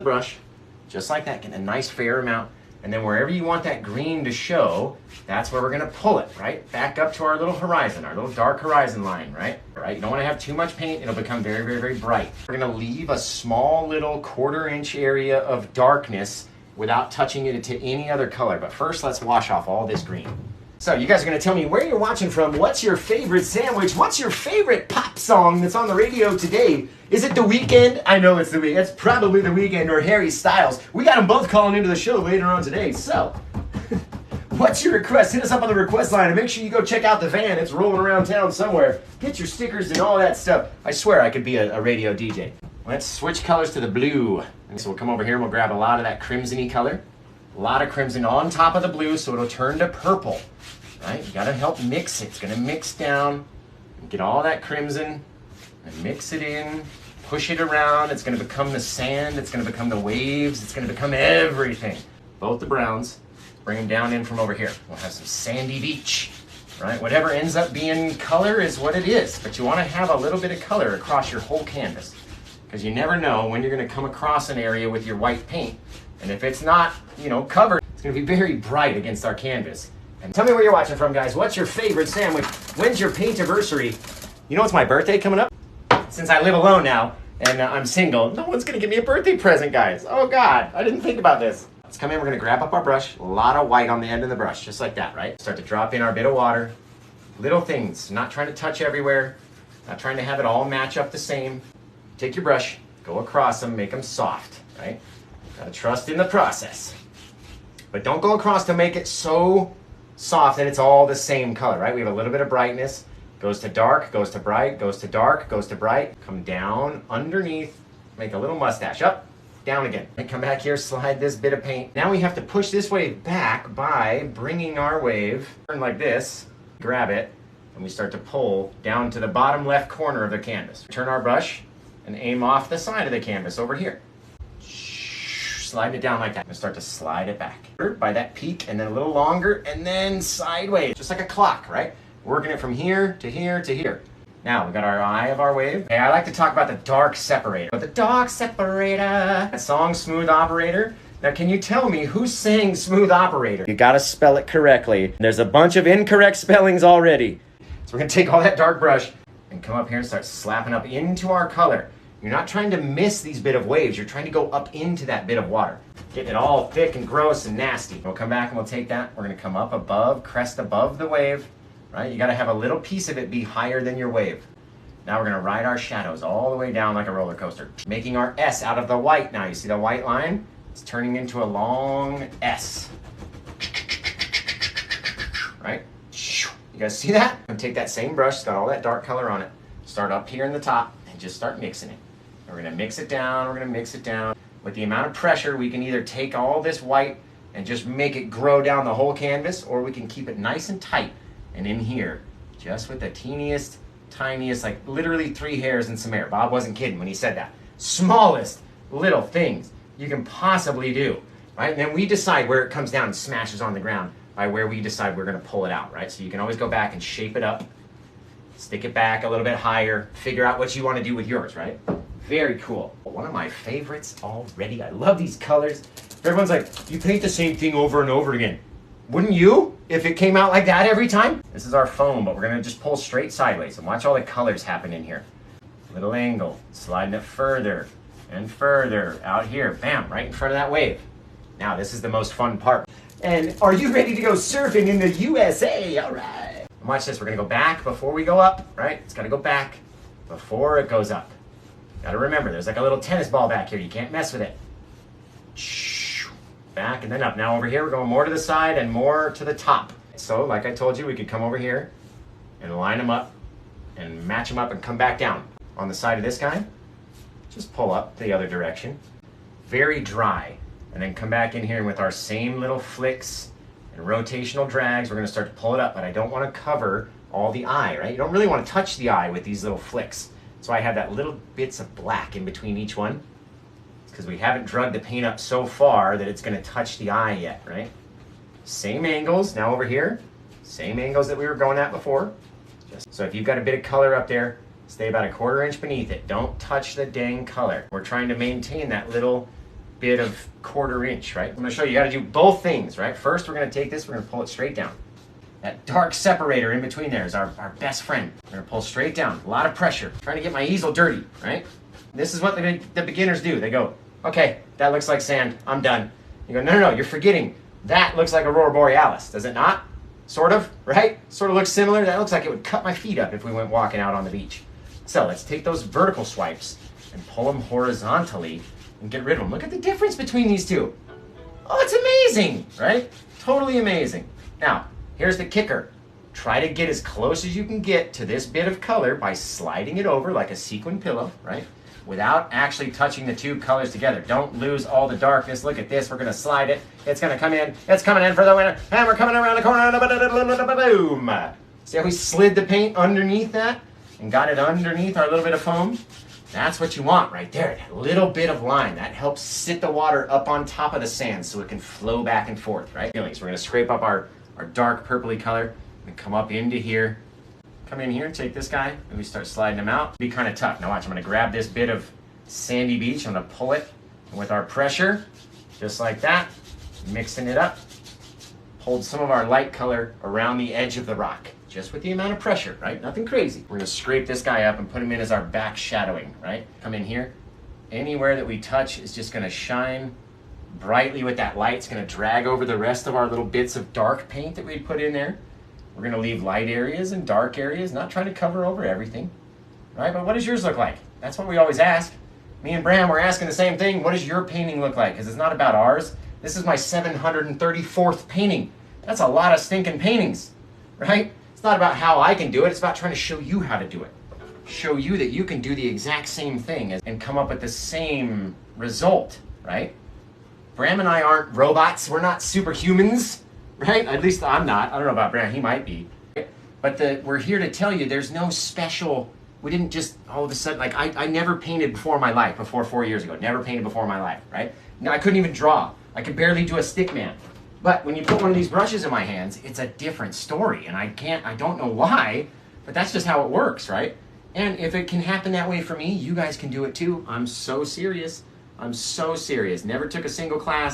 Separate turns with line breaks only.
brush, just like that, getting a nice fair amount. And then wherever you want that green to show, that's where we're gonna pull it, right? Back up to our little horizon, our little dark horizon line, right? Right? You don't wanna have too much paint, it'll become very, very, very bright. We're gonna leave a small little 1/4 inch area of darkness without touching it to any other color. But first, let's wash off all this green. So you guys are gonna tell me where you're watching from, what's your favorite sandwich, what's your favorite pop song that's on the radio today? Is it The Weeknd? I know it's The Weeknd. It's probably The Weeknd or Harry Styles. We got them both calling into the show later on today. So, what's your request? Hit us up on the request line and make sure you go check out the van. It's rolling around town somewhere. Get your stickers and all that stuff. I swear I could be a radio DJ. Let's switch colors to the blue. And so we'll come over here and we'll grab a lot of that crimson-y color. A lot of crimson on top of the blue so it'll turn to purple. Right? You gotta help mix it. It's gonna mix down and get all that crimson and mix it in, push it around. It's gonna become the sand, it's gonna become the waves, it's gonna become everything. Both the browns, bring them down in from over here. We'll have some sandy beach, right? Whatever ends up being color is what it is, but you wanna have a little bit of color across your whole canvas because you never know when you're gonna come across an area with your white paint. And if it's not, covered, it's gonna be very bright against our canvas. And tell me where you're watching from, guys. What's your favorite sandwich? When's your paint-iversary? You know it's my birthday coming up? Since I live alone now and I'm single, no one's gonna give me a birthday present, guys. Oh God, I didn't think about this. Let's come in, we're gonna grab up our brush, a lot of white on the end of the brush, just like that, right? Start to drop in our bit of water. Little things, not trying to touch everywhere, not trying to have it all match up the same. Take your brush, go across them, make them soft, right? Gotta trust in the process. But don't go across to make it so soft that it's all the same color, right? We have a little bit of brightness, goes to dark, goes to bright, goes to dark, goes to bright, come down underneath, make a little mustache, up, down again. And come back here, slide this bit of paint. Now we have to push this wave back by bringing our wave, turn like this, grab it, and we start to pull down to the bottom left corner of the canvas. Turn our brush and aim off the side of the canvas over here. Slide it down like that and start to slide it back by that peak and then a little longer and then sideways, just like a clock, right? Working it from here to here to here. Now we got our eye of our wave. Hey, I like to talk about the dark separator. But the dark separator, that song Smooth Operator. Now can you tell me who sang Smooth Operator? You gotta spell it correctly. There's a bunch of incorrect spellings already. So we're gonna take all that dark brush and come up here and start slapping up into our color. You're not trying to miss these bit of waves. You're trying to go up into that bit of water. Getting it all thick and gross and nasty. We'll come back and we'll take that. We're gonna come up above, crest above the wave, right? You gotta have a little piece of it be higher than your wave. Now we're gonna ride our shadows all the way down like a roller coaster. Making our S out of the white now. You see the white line? It's turning into a long S. Right? You guys see that? I'm gonna take that same brush, it's got all that dark color on it. Start up here in the top and just start mixing it. We're gonna mix it down, we're gonna mix it down. With the amount of pressure, we can either take all this white and just make it grow down the whole canvas, or we can keep it nice and tight. And in here, just with the teeniest, tiniest, like literally 3 hairs and some air. Bob wasn't kidding when he said that. Smallest little things you can possibly do, right? And then we decide where it comes down and smashes on the ground by where we decide we're gonna pull it out, right? So you can always go back and shape it up, stick it back a little bit higher, figure out what you wanna do with yours, right? Very cool. One of my favorites already. I love these colors. Everyone's like, you paint the same thing over and over again. Wouldn't you if it came out like that every time? This is our foam, but we're gonna just pull straight sideways and watch all the colors happen in here. Little angle, sliding it further and further out here. Bam, right in front of that wave. Now this is the most fun part. And are you ready to go surfing in the USA? All right. Watch this, we're gonna go back before we go up, right? It's gotta go back before it goes up. Gotta remember, there's like a little tennis ball back here. You can't mess with it. Back and then up. Now over here, we're going more to the side and more to the top. So like I told you, we could come over here and line them up and match them up and come back down. On the side of this guy, just pull up the other direction. Very dry. And then come back in here and with our same little flicks and rotational drags, we're gonna start to pull it up, but I don't wanna cover all the eye, right? You don't really wanna touch the eye with these little flicks. So I have that little bits of black in between each one because we haven't drugged the paint up so far that it's gonna touch the eye yet, right? Same angles, now over here, same angles that we were going at before. So if you've got a bit of color up there, stay about 1/4 inch beneath it. Don't touch the dang color. We're trying to maintain that little bit of 1/4 inch, right? I'm gonna show you, you gotta do both things, right? First, we're gonna take this, we're gonna pull it straight down. That dark separator in between there is our best friend. We're gonna pull straight down, a lot of pressure. Trying to get my easel dirty, right? This is what the beginners do. They go, okay, that looks like sand, I'm done. You go, no, you're forgetting. That looks like Aurora Borealis, does it not? Sort of, right? Sort of looks similar. That looks like it would cut my feet up if we went walking out on the beach. So let's take those vertical swipes and pull them horizontally and get rid of them. Look at the difference between these two. Oh, it's amazing, right? Totally amazing. Now, here's the kicker. Try to get as close as you can get to this bit of color by sliding it over like a sequin pillow, right? Without actually touching the two colors together. Don't lose all the darkness. Look at this. We're going to slide it. It's going to come in. It's coming in for the winner. And we're coming around the corner. Boom. See how we slid the paint underneath that and got it underneath our little bit of foam? That's what you want right there. That little bit of line. That helps sit the water up on top of the sand so it can flow back and forth, right? So we're going to scrape up our dark purpley color and come up into here. Come in here, take this guy, and we start sliding him out. Be kind of tough. Now watch, I'm going to grab this bit of sandy beach. I'm going to pull it with our pressure, just like that, mixing it up. Hold some of our light color around the edge of the rock, just with the amount of pressure, right? Nothing crazy. We're going to scrape this guy up and put him in as our back shadowing, right? Come in here. Anywhere that we touch is just going to shine brightly with that light. It's going to drag over the rest of our little bits of dark paint that we put in there. We're going to leave light areas and dark areas, not trying to cover over everything, right? But what does yours look like? That's what we always ask. Me and Bram, we're asking the same thing. What does your painting look like? Because it's not about ours. This is my 734th painting. That's a lot of stinking paintings, right? It's not about how I can do it. It's about trying to show you how to do it. Show you that you can do the exact same thing and come up with the same result, right? Bram and I aren't robots. We're not superhumans. Right? At least I'm not. I don't know about Bram. He might be. But we're here to tell you there's no special... We didn't just all of a sudden... Like, I never painted before my life, before 4 years ago. Never painted before my life, right? No, I couldn't even draw. I could barely do a stick man. But when you put one of these brushes in my hands, it's a different story. And I don't know why, but that's just how it works, right? And if it can happen that way for me, you guys can do it too. I'm so serious. I'm so serious. Never took a single class.